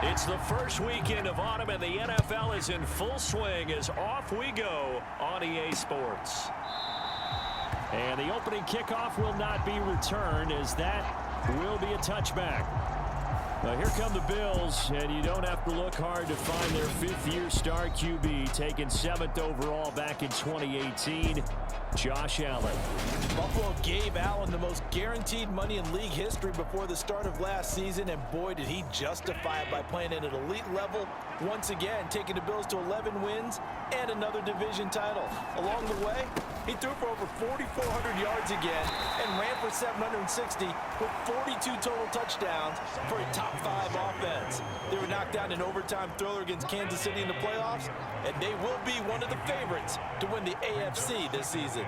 It's the first weekend of autumn, and the NFL is in full swing as off we go on EA Sports. And the opening kickoff will not be returned, as that will be a touchback. Now here come the Bills, and you don't have to look hard to find their fifth-year star QB, taken 7th overall back in 2018, Josh Allen. Buffalo gave Allen the most guaranteed money in league history before the start of last season, and boy, did he justify it by playing at an elite level once again, taking the Bills to 11 wins and another division title. Along the way, he threw for over 4,400 yards again and ran for 760 with 42 total touchdowns for a top-5 offense. They were knocked down in an overtime thriller against Kansas City in the playoffs, and they will be one of the favorites to win the AFC this season.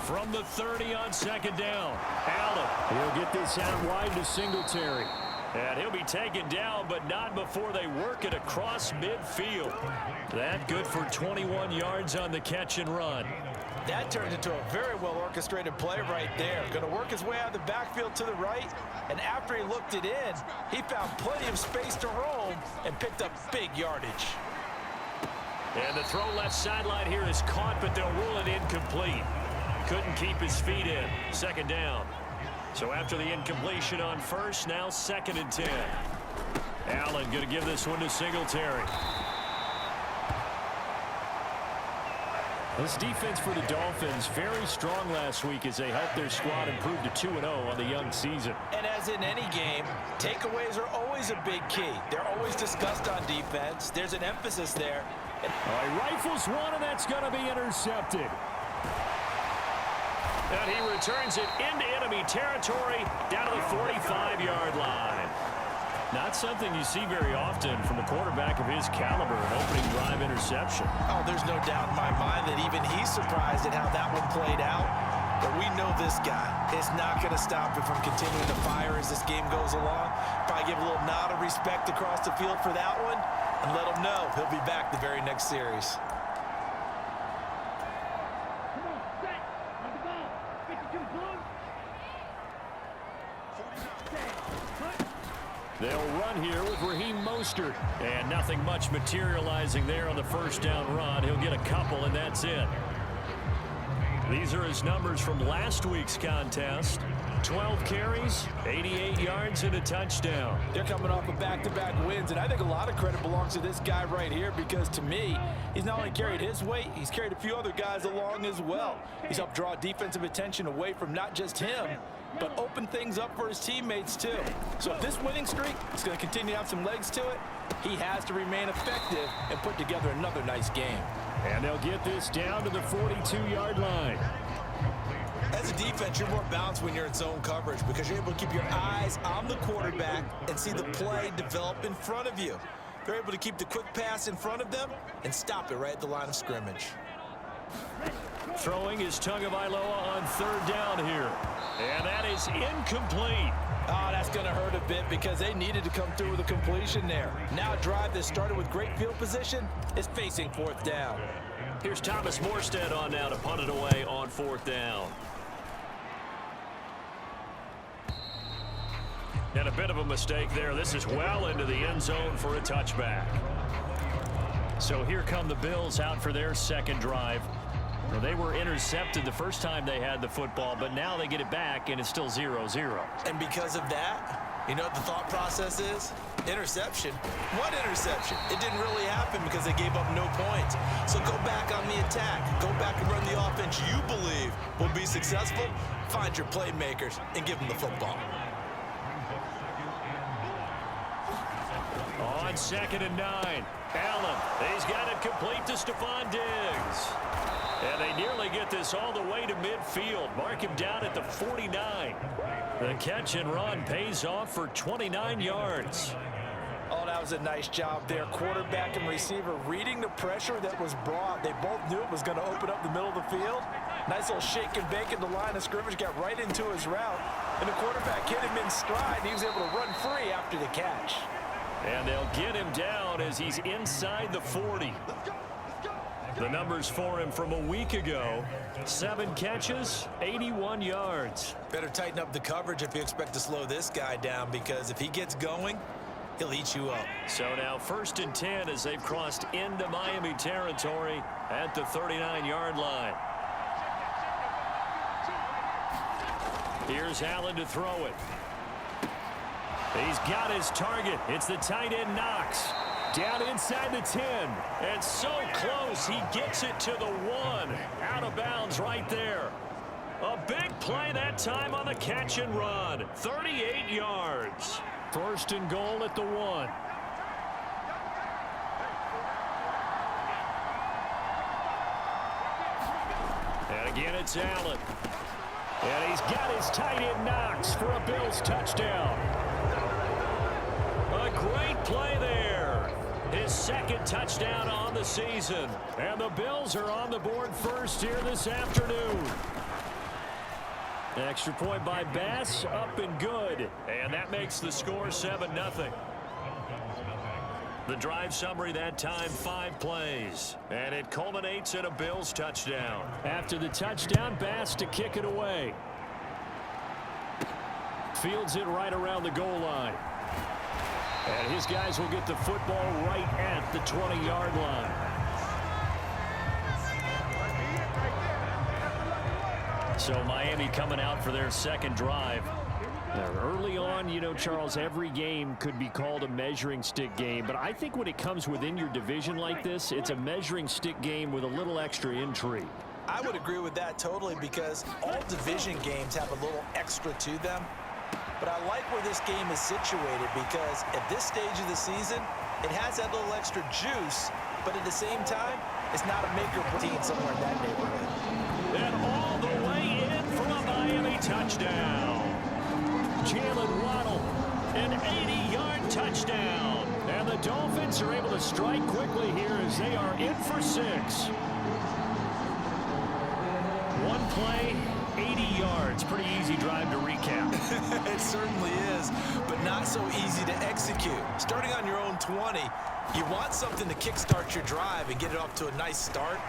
From the 30 on second down, Allen. He'll get this out wide to Singletary. And he'll be taken down, but not before they work it across midfield. That good for 21 yards on the catch and run. That turned into a very well-orchestrated play right there. Going to work his way out of the backfield to the right, and after he looked it in, he found plenty of space to roam and picked up big yardage. And the throw left sideline here is caught, but they'll rule it incomplete. Couldn't keep his feet in. Second down. So after the incompletion on first, now 2nd and 10. Allen going to give this one to Singletary. This defense for the Dolphins very strong last week as they helped their squad improve to 2-0 on the young season. And as in any game, takeaways are always a big key. They're always discussed on defense. There's an emphasis there. All right, rifles one, and that's going to be intercepted. And he returns it into enemy territory down to the 45-yard line. Not something you see very often from a quarterback of his caliber, an opening drive interception. Oh, there's no doubt in my mind that even he's surprised at how that one played out. But we know this guy is not going to stop him from continuing to fire as this game goes along. Probably give a little nod of respect across the field for that one and let him know he'll be back the very next series. They'll run here with Raheem Mostert. And nothing much materializing there on the first down run. He'll get a couple, and that's it. These are his numbers from last week's contest. 12 carries, 88 yards, and a touchdown. They're coming off of back-to-back wins, and I think a lot of credit belongs to this guy right here because, to me, he's not only carried his weight, he's carried a few other guys along as well. He's helped draw defensive attention away from not just him, but open things up for his teammates, too. So if this winning streak is going to continue to have some legs to it, he has to remain effective and put together another nice game. And they'll get this down to the 42-yard line. As a defense, you're more balanced when you're in zone coverage because you're able to keep your eyes on the quarterback and see the play develop in front of you. They're able to keep the quick pass in front of them and stop it right at the line of scrimmage. Throwing is Tagovailoa on 3rd down here. And that is incomplete. Oh, that's going to hurt a bit because they needed to come through with a completion there. Now a drive that started with great field position is facing 4th down. Here's Thomas Morstead on now to punt it away on 4th down. And a bit of a mistake there. This is well into the end zone for a touchback. So here come the Bills out for their second drive. Well, they were intercepted the first time they had the football, but now they get it back, and it's still 0-0. And because of that, you know what the thought process is? Interception. What interception? It didn't really happen because they gave up no points. So go back on the attack. Go back and run the offense you believe will be successful. Find your playmakers and give them the football. On 2nd and 9, Allen. He's got it complete to Stephon Diggs. And they nearly get this all the way to midfield. Mark him down at the 49. The catch and run pays off for 29 yards. Oh, that was a nice job there. Quarterback and receiver reading the pressure that was brought. They both knew it was going to open up the middle of the field. Nice little shake and bake at the line of scrimmage. Got right into his route. And the quarterback hit him in stride. And he was able to run free after the catch. And they'll get him down as he's inside the 40. The numbers for him from a week ago: 7 catches, 81 yards. Better tighten up the coverage if you expect to slow this guy down, because if he gets going, he'll eat you up. So now 1st and 10 as they've crossed into Miami territory at the 39-yard line. Here's Allen to throw it. He's got his target. It's the tight end Knox. Down inside the 10. And so close, he gets it to the 1. Out of bounds right there. A big play that time on the catch and run. 38 yards. 1st and goal at the 1. And again, it's Allen. And he's got his tight end Knox for a Bills touchdown. A great play there. His 2nd touchdown on the season. And the Bills are on the board first here this afternoon. Extra point by Bass, up and good. And that makes the score 7-0. The drive summary that time, 5 plays. And it culminates in a Bills touchdown. After the touchdown, Bass to kick it away. Fields it right around the goal line. And his guys will get the football right at the 20-yard line. So Miami coming out for their 2nd drive. Now, early on, you know, Charles, every game could be called a measuring stick game. But I think when it comes within your division like this, it's a measuring stick game with a little extra intrigue. I would agree with that totally, because all division games have a little extra to them. But I like where this game is situated, because at this stage of the season, it has that little extra juice, but at the same time, it's not a make-or-break somewhere in that neighborhood. And all the way in for a Miami touchdown. Jalen Waddle, an 80-yard touchdown. And the Dolphins are able to strike quickly here as they are in for 6. One play, 80 yards. Pretty easy drive to recap. It certainly is, but not so easy to execute. Starting on your own 20, you want something to kickstart your drive and get it off to a nice start.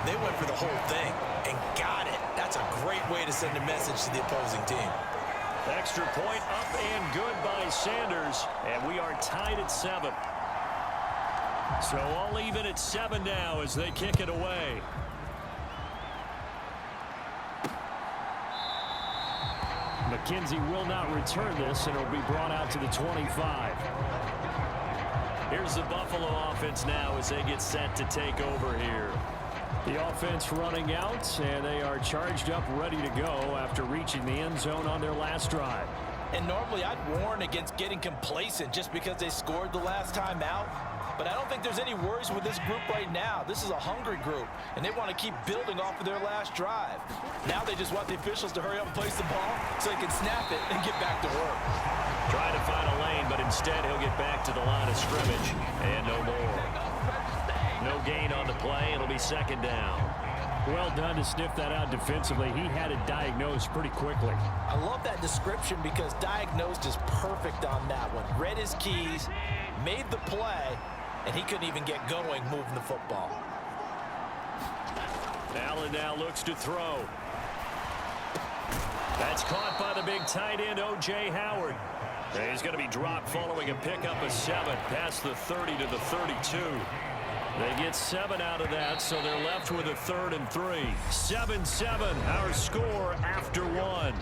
They went for the whole thing and got it. That's a great way to send a message to the opposing team. Extra point up and good by Sanders, and we are tied at 7. So all even at 7 now as they kick it away. McKenzie will not return this, and it'll be brought out to the 25. Here's the Buffalo offense now as they get set to take over here. The offense running out, and they are charged up, ready to go after reaching the end zone on their last drive. And normally I'd warn against getting complacent just because they scored the last time out. But I don't think there's any worries with this group right now. This is a hungry group, and they want to keep building off of their last drive. Now they just want the officials to hurry up and place the ball so they can snap it and get back to work. Trying to find a lane, but instead he'll get back to the line of scrimmage, and no more. No gain on the play. It'll be 2nd down. Well done to sniff that out defensively. He had it diagnosed pretty quickly. I love that description, because diagnosed is perfect on that one. Read his keys, made the play, and he couldn't even get going moving the football. Allen now looks to throw. That's caught by the big tight end, O.J. Howard. And he's going to be dropped following a pickup of 7 past the 30 to the 32. They get 7 out of that, so they're left with a 3rd and 3. 7-7, our score after 1.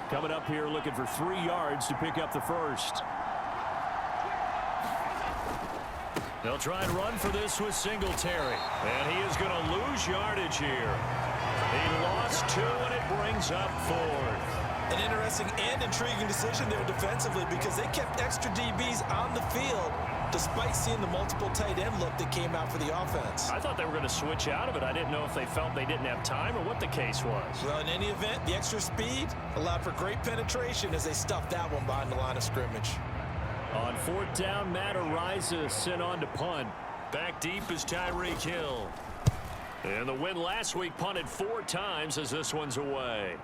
Coming up here looking for 3 yards to pick up the first. They'll try and run for this with Singletary. And he is going to lose yardage here. He lost 2, and it brings up 4th. An interesting and intriguing decision there defensively, because they kept extra DBs on the field despite seeing the multiple tight end look that came out for the offense. I thought they were going to switch out of it. I didn't know if they felt they didn't have time or what the case was. Well, in any event, the extra speed allowed for great penetration as they stuffed that one behind the line of scrimmage. On 4th down, Matt Ariza sent on to punt. Back deep is Tyreek Hill. And the win last week punted 4 times as this one's away.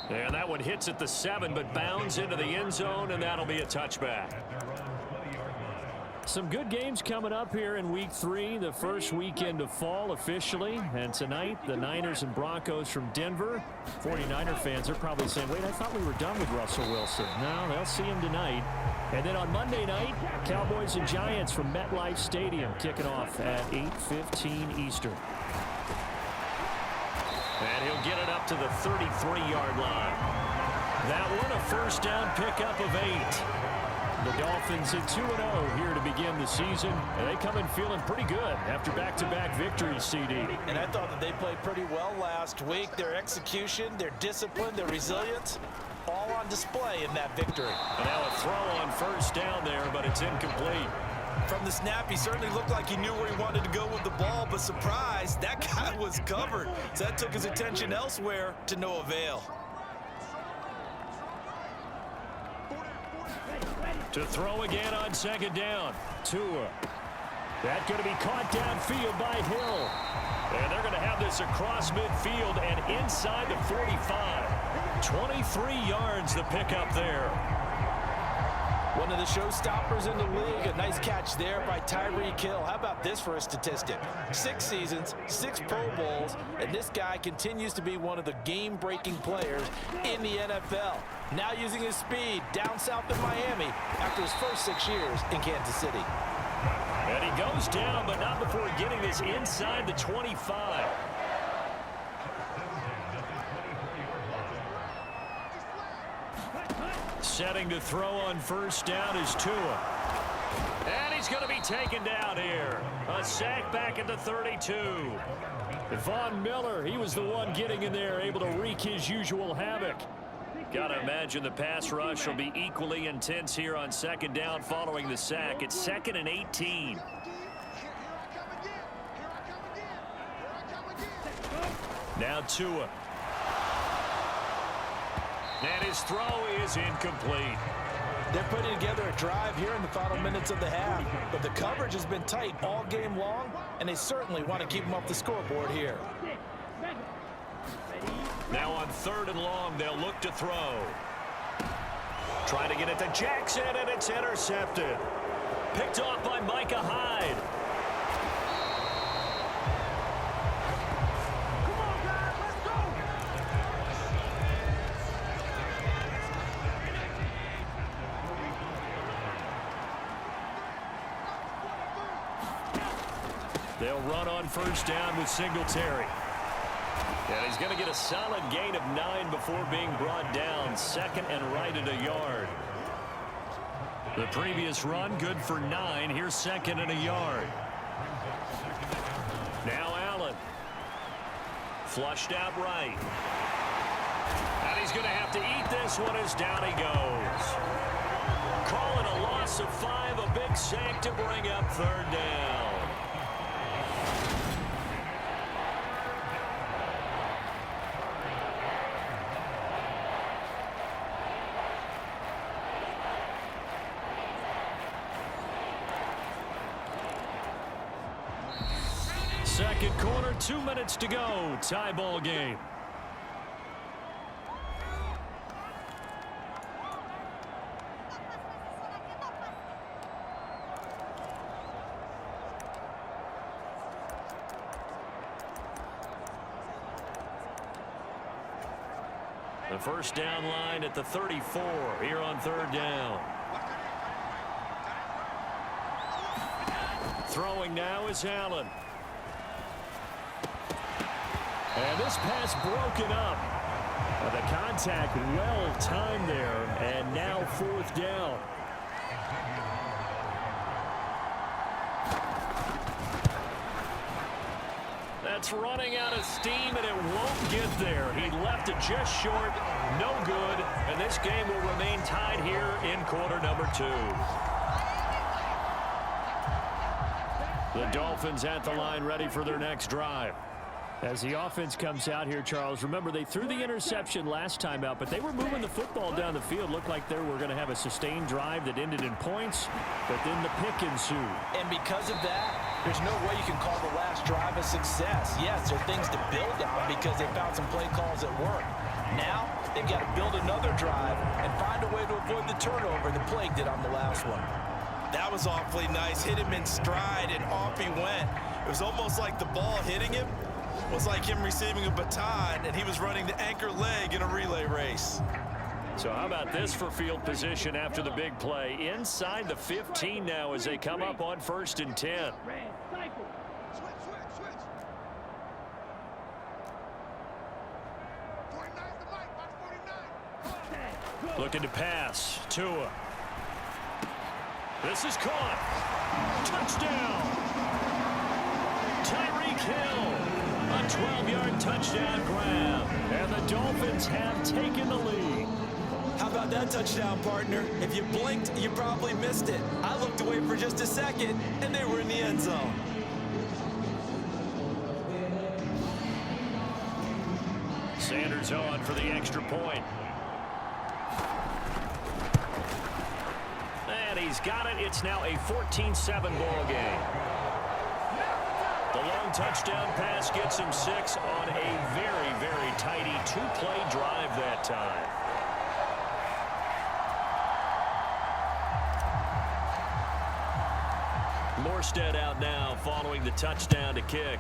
And that one hits at the 7, but bounds into the end zone, and that'll be a touchback. Some good games coming up here in Week 3, the first weekend of fall officially. And tonight, the Niners and Broncos from Denver. 49er fans are probably saying, wait, I thought we were done with Russell Wilson. No, they'll see him tonight. And then on Monday night, Cowboys and Giants from MetLife Stadium kicking off at 8:15 Eastern. And he'll get it up to the 33-yard line. That one, a first down pickup of 8. The Dolphins at 2-0 here to begin the season. And they come in feeling pretty good after back-to-back victories, CD. And I thought that they played pretty well last week. Their execution, their discipline, their resilience, all on display in that victory. And now a throw on first down there, but it's incomplete. From the snap, he certainly looked like he knew where he wanted to go with the ball, but surprise, that guy was covered. So that took his attention elsewhere to no avail. To throw again on second down. Tua. That's going to be caught downfield by Hill. And they're going to have this across midfield and inside the 45. 23 yards the pickup there. One of the showstoppers in the league. A nice catch there by Tyreek Hill. How about this for a statistic? 6 seasons, 6 Pro Bowls, and this guy continues to be one of the game-breaking players in the NFL. Now using his speed down south in Miami after his first 6 years in Kansas City. And he goes down, but not before getting this inside the 25. Setting to throw on first down is Tua. And he's going to be taken down here. A sack back at the 32. Von Miller, he was the one getting in there, able to wreak his usual havoc. Got to imagine the pass rush will be equally intense here on second down following the sack. It's 2nd and 18. Now Tua. And his throw is incomplete. They're putting together a drive here in the final minutes of the half, but the coverage has been tight all game long, and they certainly want to keep them off the scoreboard here. Now on 3rd and long, they'll look to throw. Trying to get it to Jackson, and it's intercepted. Picked off by Micah Hyde. They'll run on first down with Singletary. And he's going to get a solid gain of 9 before being brought down. 2nd and right at a yard. The previous run good for 9. Here's 2nd and a yard. Now Allen. Flushed out right. And he's going to have to eat this one as down he goes. Calling a loss of 5. A big sack to bring up 3rd down. Second quarter, 2 minutes to go. Tie ball game. The first down line at the 34 here on 3rd down. Throwing now is Allen. And this pass broken up. The contact well timed there, and now 4th down. That's running out of steam, and it won't get there. He left it just short, no good, and this game will remain tied here in quarter number 2. The Dolphins at the line, ready for their next drive. As the offense comes out here, Charles, remember they threw the interception last time out, but they were moving the football down the field. Looked like they were going to have a sustained drive that ended in points, but then the pick ensued. And because of that, there's no way you can call the last drive a success. Yes, there are things to build on because they found some play calls that work. Now, They've got to build another drive and find a way to avoid the turnover the Plague did on the last one. That was awfully nice. Hit him in stride, and off he went. It was almost like the ball hitting him was like him receiving a baton, and he was running the anchor leg in a relay race. So how about this for field position after the big play? Inside the 15 now as they come up on 1st and 10. Looking to pass. Tua. This is caught. Touchdown. Tyreek Hill. A 12-yard touchdown grab. And the Dolphins have taken the lead. How about that touchdown, partner? If you blinked, you probably missed it. I looked away for just a second, and they were in the end zone. Sanders on for the extra point. And he's got it. It's now a 14-7 ball game. The long touchdown pass gets him 6 on a very, very tidy 2-play drive that time. Morstead out now following the touchdown to kick.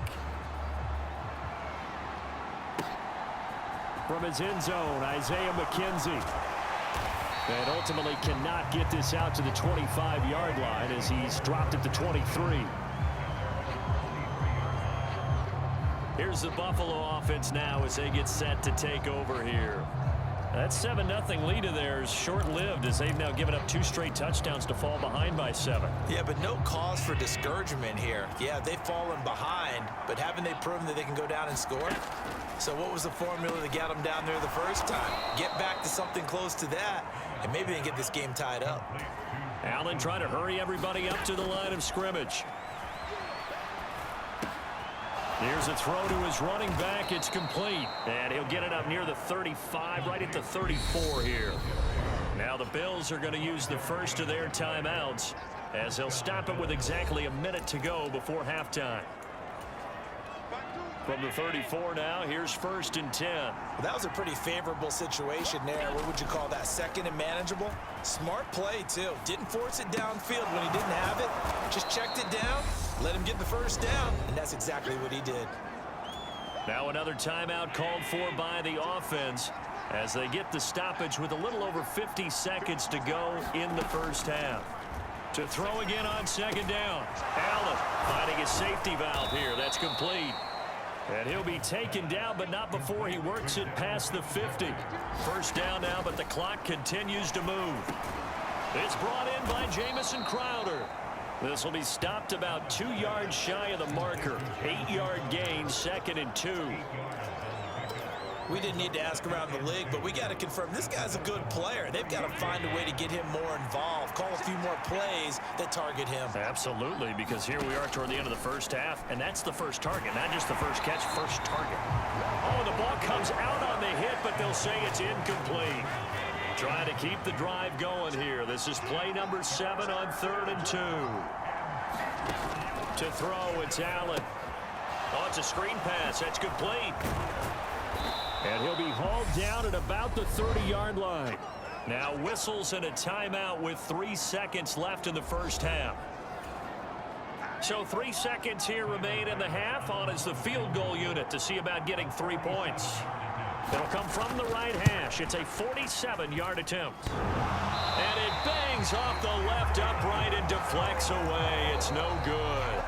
From his end zone, Isaiah McKenzie. And ultimately cannot get this out to the 25-yard line as he's dropped at the 23. Here's the Buffalo offense now as they get set to take over here. That 7-0 lead of theirs short-lived as they've now given up 2 straight touchdowns to fall behind by 7. Yeah, but no cause for discouragement here. Yeah, they've fallen behind, but haven't they proven that they can go down and score? So what was the formula that got them down there the first time? Get back to something close to that, and maybe they can get this game tied up. Allen trying to hurry everybody up to the line of scrimmage. Here's a throw to his running back. It's complete. And he'll get it up near the 35, right at the 34 here. Now the Bills are going to use the first of their timeouts as they'll stop it with exactly a minute to go before halftime. From the 34 now, here's 1st and 10. Well, that was a pretty favorable situation there. What would you call that? 2nd and manageable? Smart play, too. Didn't force it downfield when he didn't have it. Just checked it down, let him get the first down, and that's exactly what he did. Now another timeout called for by the offense as they get the stoppage with a little over 50 seconds to go in the first half. To throw again on 2nd down. Allen finding a safety valve here. That's complete. And he'll be taken down, but not before he works it past the 50. First down now, but the clock continues to move. It's brought in by Jamison Crowder. This will be stopped about 2 yards shy of the marker. 8-yard gain, 2nd and 2. We didn't need to ask around the league, but we got to confirm this guy's a good player. They've got to find a way to get him more involved, call a few more plays that target him. Absolutely, because here we are toward the end of the first half, and that's the first target, not just the first catch, first target. Oh, the ball comes out on the hit, but they'll say it's incomplete. Trying to keep the drive going here. This is play number 7 on 3rd and 2. To throw, it's Allen. Oh, it's a screen pass. That's complete. And he'll be hauled down at about the 30-yard line. Now whistles and a timeout with 3 seconds left in the first half. So 3 seconds here remain in the half. On is the field goal unit to see about getting 3 points. It'll come from the right hash. It's a 47-yard attempt. And it bangs off the left upright and deflects away. It's no good.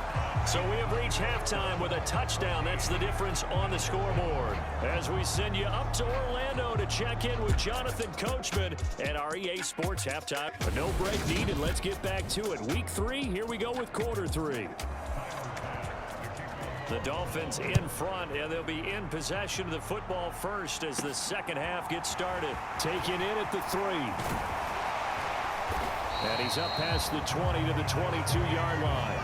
So we have reached halftime with a touchdown. That's the difference on the scoreboard. As we send you up to Orlando to check in with Jonathan Coachman at our EA Sports halftime. But no break needed. Let's get back to it. Week 3, here we go with quarter 3. The Dolphins in front, and they'll be in possession of the football first as the second half gets started. Taken in at the 3. And he's up past the 20 to the 22-yard line.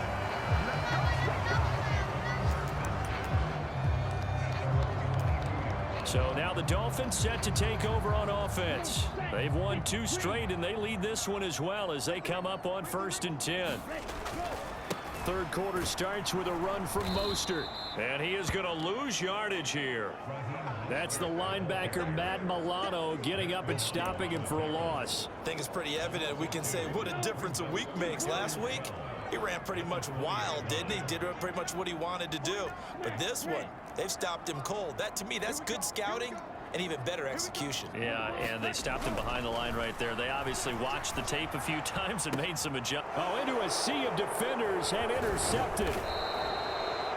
So now the Dolphins set to take over on offense. They've won 2 straight, and they lead this one as well as they come up on 1st and 10. third quarter starts with a run from Mostert. And he is going to lose yardage here. That's the linebacker, Matt Milano, getting up and stopping him for a loss. I think it's pretty evident. We can say what a difference a week makes. Last week, he ran pretty much wild, didn't he? Did pretty much what he wanted to do. But this one, they've stopped him cold. That, to me, that's good scouting and even better execution. Yeah, and they stopped him behind the line right there. They obviously watched the tape a few times and made some adjustments. Oh, into a sea of defenders and intercepted.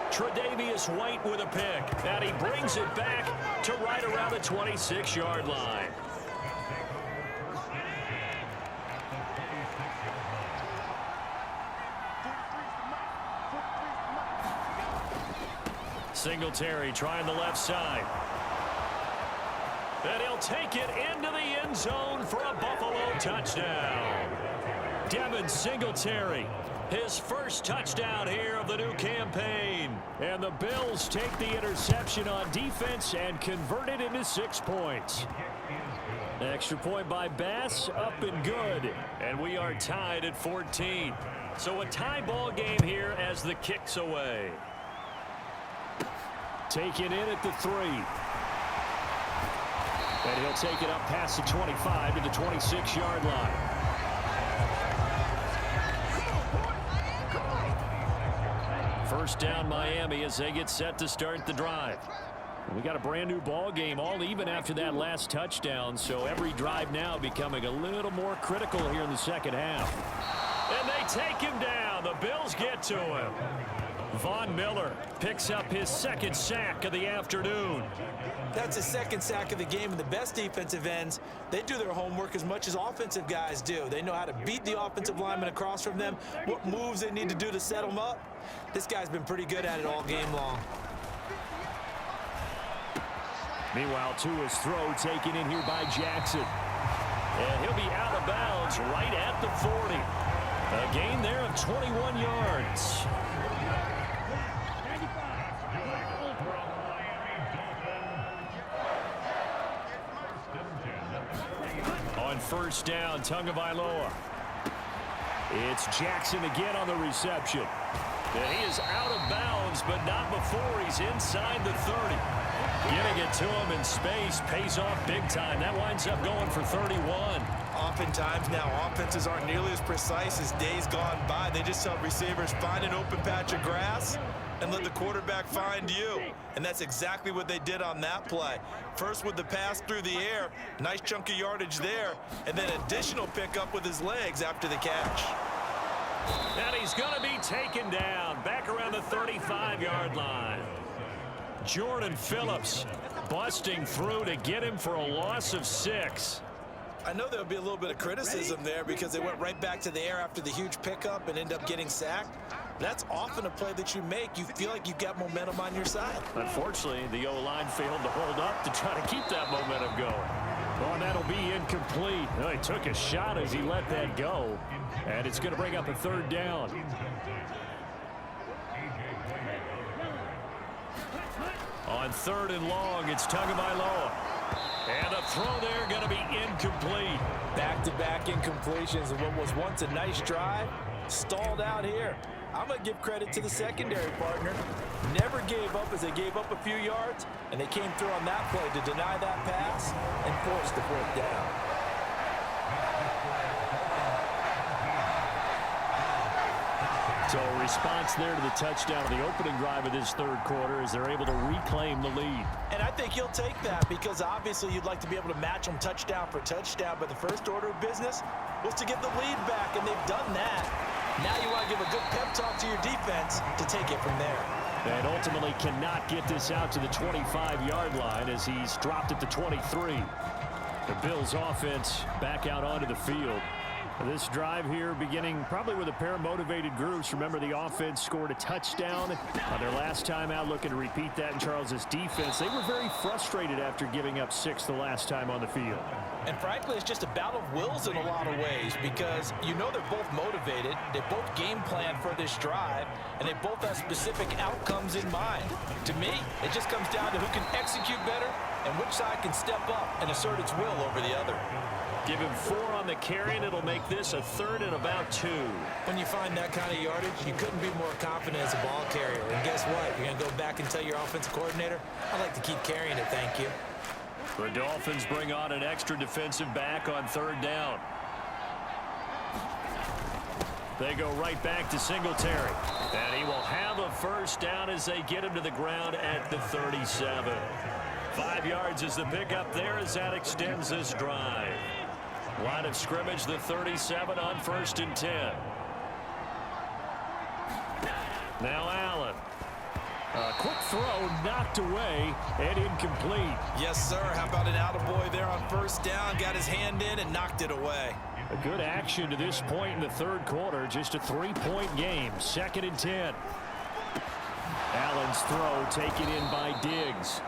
Tre'Davious White with a pick, and he brings it back to right around the 26-yard line. Singletary trying the left side. And he'll take it into the end zone for a Buffalo touchdown. Devin Singletary, his first touchdown here of the new campaign. And the Bills take the interception on defense and convert it into 6 points. Extra point by Bass, up and good. And we are tied at 14. So a tie ball game here as the kick's away. Taken in at the 3. And he'll take it up past the 25 to the 26-yard line. First down Miami as they get set to start the drive. We got a brand new ball game, all even after that last touchdown, so every drive now becoming a little more critical here in the second half. And they take him down. The Bills get to him. Von Miller picks up his second sack of the afternoon. That's his second sack of the game, and the best defensive ends, they do their homework as much as offensive guys do. They know how to beat the offensive lineman across from them, what moves they need to do to set them up. This guy's been pretty good at it all game long. Meanwhile, Tua's throw taken in here by Jackson. And he'll be out of bounds right at the 40. A gain there of 21 yards. On first down, Tagovailoa. It's Jackson again on the reception. And he is out of bounds, but not before he's inside the 30. Getting it to him in space pays off big time. That winds up going for 31. Oftentimes now, offenses aren't nearly as precise as days gone by. They just help receivers find an open patch of grass and let the quarterback find you. And that's exactly what they did on that play. First with the pass through the air, nice chunk of yardage there, and then additional pickup with his legs after the catch. And he's going to be taken down back around the 35-yard line. Jordan Phillips busting through to get him for a loss of 6. I know there'll be a little bit of criticism there because they went right back to the air after the huge pickup and end up getting sacked. That's often a play that you make. You feel like you've got momentum on your side. Unfortunately, the O-line failed to hold up to try to keep that momentum going. Oh, and that'll be incomplete. Oh, he took a shot as he let that go. And it's going to bring up a third down. On third and long, it's Tagovailoa. And a throw there going to be incomplete. Back-to-back incompletions of what was once a nice drive. Stalled out here. I'm going to give credit to the secondary partner. Never gave up as they gave up a few yards, and they came through on that play to deny that pass and force the fourth down. So a response there to the touchdown of the opening drive of this third quarter as they're able to reclaim the lead. And I think he'll take that because obviously you'd like to be able to match them touchdown for touchdown, but the first order of business was to get the lead back, and they've done that. Now you want to give a good pep talk to your defense to take it from there. And ultimately cannot get this out to the 25-yard line as he's dropped at the 23. The Bills offense back out onto the field. This drive here beginning probably with a pair of motivated groups. Remember, the offense scored a touchdown on their last time out, looking to repeat that in Charles's defense. They were very frustrated after giving up 6 the last time on the field. And frankly, it's just a battle of wills in a lot of ways because you know they're both motivated, they both game plan for this drive, and they both have specific outcomes in mind. To me, it just comes down to who can execute better and which side can step up and assert its will over the other. Give him 4 on the carry, and it'll make this a 3rd and about 2. When you find that kind of yardage, you couldn't be more confident as a ball carrier. And guess what? You're going to go back and tell your offensive coordinator, I'd like to keep carrying it, thank you. The Dolphins bring on an extra defensive back on 3rd down. They go right back to Singletary. And he will have a 1st down as they get him to the ground at the 37. 5 yards is the pickup there as that extends this drive. Line of scrimmage, the 37 on 1st and 10. Now Allen. A quick throw knocked away and incomplete. Yes, sir. How about an attaboy there on 1st down? Got his hand in and knocked it away. A good action to this point in the 3rd quarter. Just a 3-point game. 2nd and 10. Allen's throw taken in by Diggs.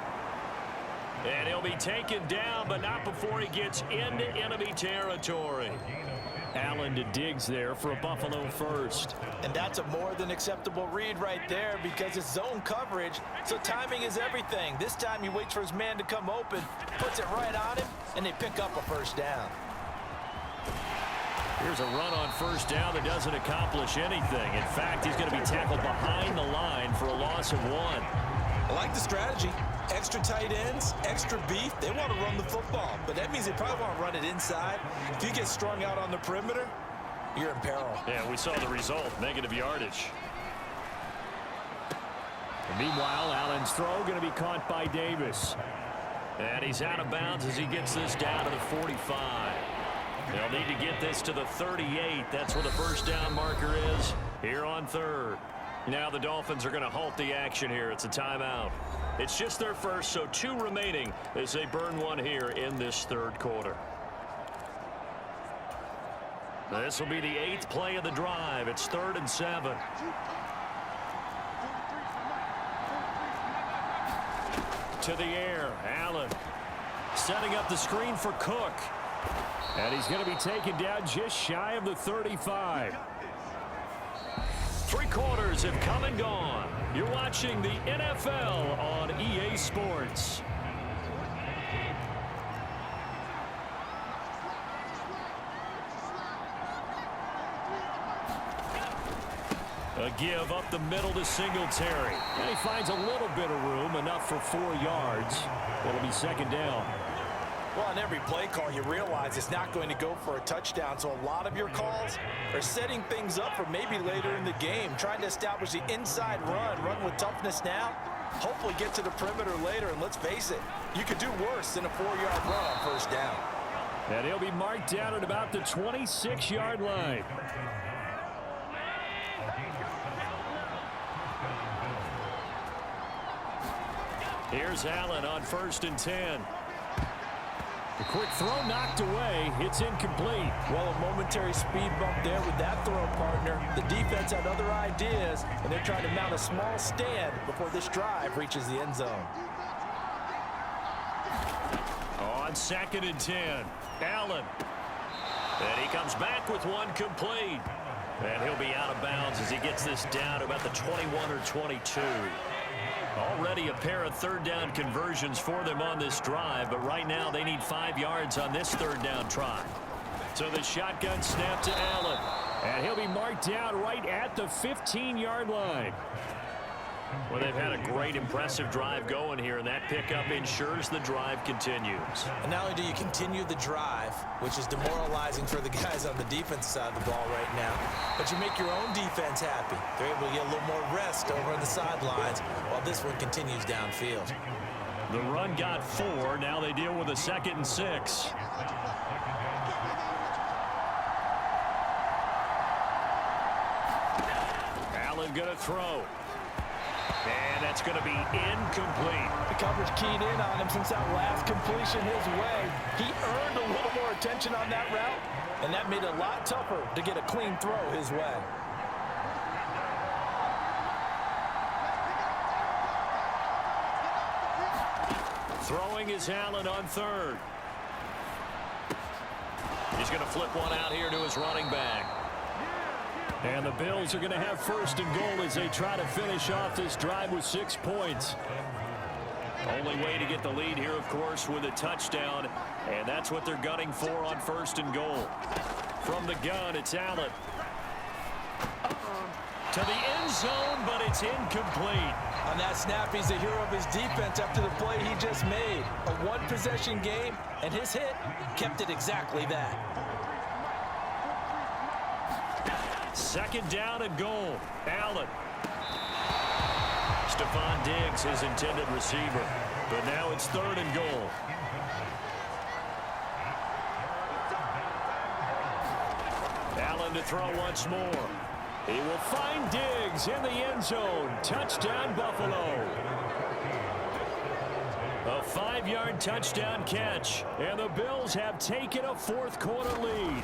And he'll be taken down, but not before he gets into enemy territory. Allen to Diggs there for a Buffalo 1st. And that's a more than acceptable read right there because it's zone coverage, so timing is everything. This time he waits for his man to come open, puts it right on him, and they pick up a 1st down. Here's a run on 1st down that doesn't accomplish anything. In fact, he's going to be tackled behind the line for a loss of 1. I like the strategy. Extra tight ends, extra beef. They want to run the football, but that means they probably want to run it inside. If you get strung out on the perimeter, you're in peril. Yeah, we saw the result, negative yardage. And meanwhile, Allen's throw going to be caught by Davis. And he's out of bounds as he gets this down to the 45. They'll need to get this to the 38. That's where the 1st down marker is here on 3rd. Now the Dolphins are going to halt the action here. It's a timeout. It's just their 1st, so 2 remaining as they burn 1 here in this 3rd quarter. This will be the 8th play of the drive. It's 3rd and 7. To the air, Allen setting up the screen for Cook. And he's going to be taken down just shy of the 35. 3 quarters have come and gone. You're watching the NFL on EA Sports. A give up the middle to Singletary. And he finds a little bit of room, enough for 4 yards. It'll be 2nd down. Well, on every play call, you realize it's not going to go for a touchdown, so a lot of your calls are setting things up for maybe later in the game, trying to establish the inside run with toughness now, hopefully get to the perimeter later, and let's face it, you could do worse than a 4-yard run on 1st down. And he'll be marked down at about the 26-yard line. Here's Allen on 1st and 10. The quick throw knocked away. It's incomplete. Well, a momentary speed bump there with that throw, partner. The defense had other ideas, and they're trying to mount a small stand before this drive reaches the end zone. On 2nd and 10, Allen. And he comes back with 1 complete. And he'll be out of bounds as he gets this down to about the 21 or 22. Already a pair of 3rd down conversions for them on this drive, but right now they need 5 yards on this 3rd down try. So the shotgun snap to Allen, and he'll be marked down right at the 15-yard line. Well, they've had a great, impressive drive going here, and that pickup ensures the drive continues. And not only do you continue the drive, which is demoralizing for the guys on the defense side of the ball right now, but you make your own defense happy. They're able to get a little more rest over on the sidelines while this one continues downfield. The run got 4. Now they deal with a 2nd and 6. Allen going to throw. And that's going to be incomplete. The coverage keyed in on him since that last completion his way. He earned a little more attention on that route, and that made it a lot tougher to get a clean throw his way. Throwing is Allen on 3rd. He's going to flip one out here to his running back. And the Bills are going to have 1st and goal as they try to finish off this drive with 6 points. Only way to get the lead here, of course, with a touchdown, and that's what they're gunning for on 1st and goal. From the gun, it's Allen. To the end zone, but it's incomplete. On that snap, he's the hero of his defense after the play he just made. A one-possession game, and his hit kept it exactly that. 2nd down and goal. Allen. Stephon Diggs, his intended receiver. But now it's 3rd and goal. Allen to throw once more. He will find Diggs in the end zone. Touchdown, Buffalo. A 5-yard touchdown catch. And the Bills have taken a 4th quarter lead.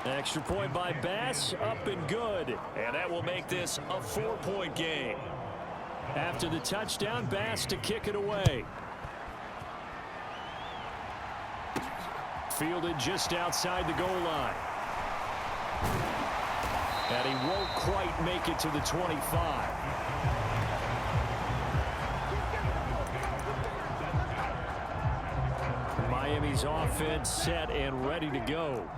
Extra point by Bass, up and good. And that will make this a 4-point game. After the touchdown, Bass to kick it away. Fielded just outside the goal line. And he won't quite make it to the 25. Miami's offense set and ready to go.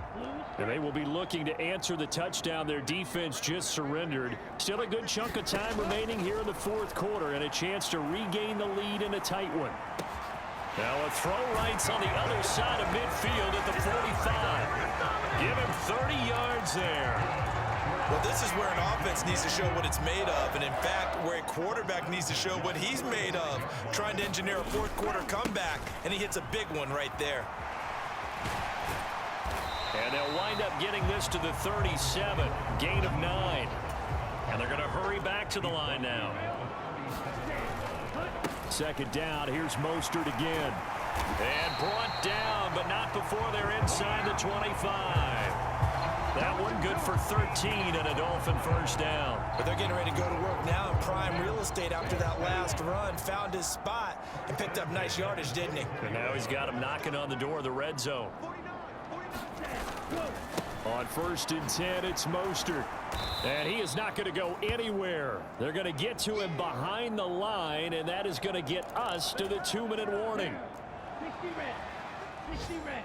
And they will be looking to answer the touchdown their defense just surrendered. Still a good chunk of time remaining here in the 4th quarter and a chance to regain the lead in a tight one. Now a throw rights on the other side of midfield at the 45. Give him 30 yards there. Well, this is where an offense needs to show what it's made of, and in fact, where a quarterback needs to show what he's made of, trying to engineer a 4th quarter comeback, and he hits a big one right there. And they'll wind up getting this to the 37, gain of 9. And they're going to hurry back to the line now. 2nd down, here's Mostert again. And brought down, but not before they're inside the 25. That one good for 13 and a Dolphin 1st down. But they're getting ready to go to work now in prime real estate after that last run. Found his spot and picked up nice yardage, didn't he? And now he's got him knocking on the door of the red zone. On 1st and 10, it's Mostert. And he is not going to go anywhere. They're going to get to him behind the line, and that is going to get us to the 2-minute warning. 60 red. 60 red.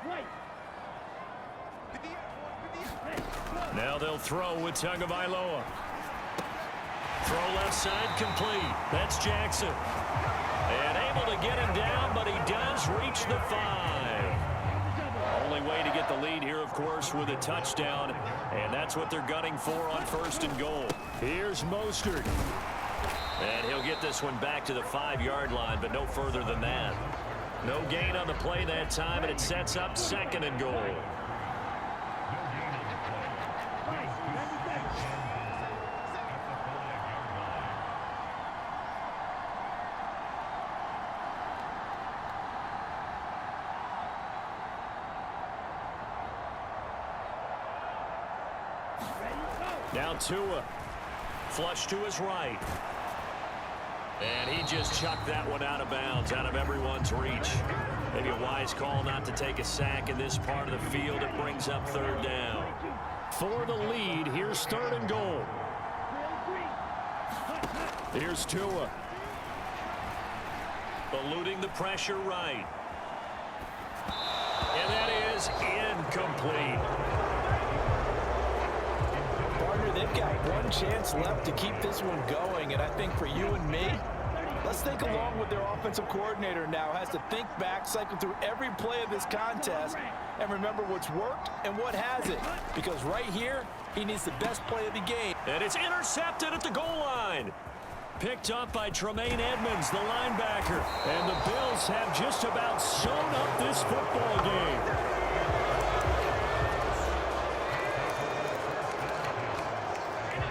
Right. Now they'll throw with Tagovailoa. Throw left side complete. That's Jackson. And able to get him down, but he does reach the 5. Only way to get the lead here, of course, with a touchdown. And that's what they're gunning for on 1st and goal. Here's Mostert. And he'll get this one back to the 5-yard line, but no further than that. No gain on the play that time, and it sets up 2nd and goal. Now Tua. Flush to his right. And he just chucked that one out of bounds, out of everyone's reach. Maybe a wise call not to take a sack in this part of the field. It brings up 3rd down. For the lead, here's 3rd and goal. Here's Tua. Eluding the pressure right. And that is incomplete. Partner, they've got one chance left to keep this one going, and I think for you and me, let's think along with their offensive coordinator now. Has to think back, cycle through every play of this contest, and remember what's worked and what hasn't. Because right here, he needs the best play of the game. And it's intercepted at the goal line. Picked up by Tremaine Edmonds, the linebacker. And the Bills have just about sewn up this football game.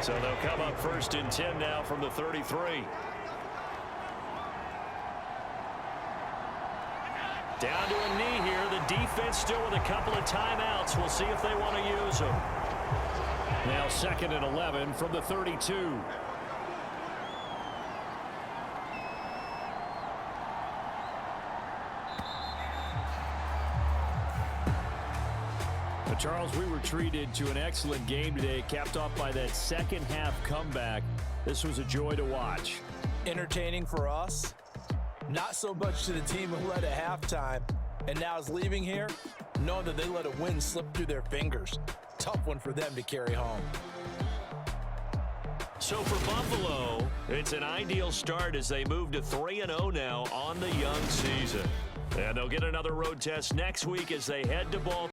So they'll come up 1st and 10 now from the 33. Down to a knee here. The defense still with a couple of timeouts. We'll see if they want to use them. Now 2nd and 11 from the 32. Charles, we were treated to an excellent game today, capped off by that second half comeback. This was a joy to watch. Entertaining for us, not so much to the team who led at halftime and now is leaving here, knowing that they let a win slip through their fingers. Tough one for them to carry home. So for Buffalo, it's an ideal start as they move to 3-0 now on the young season. And they'll get another road test next week as they head to Baltimore.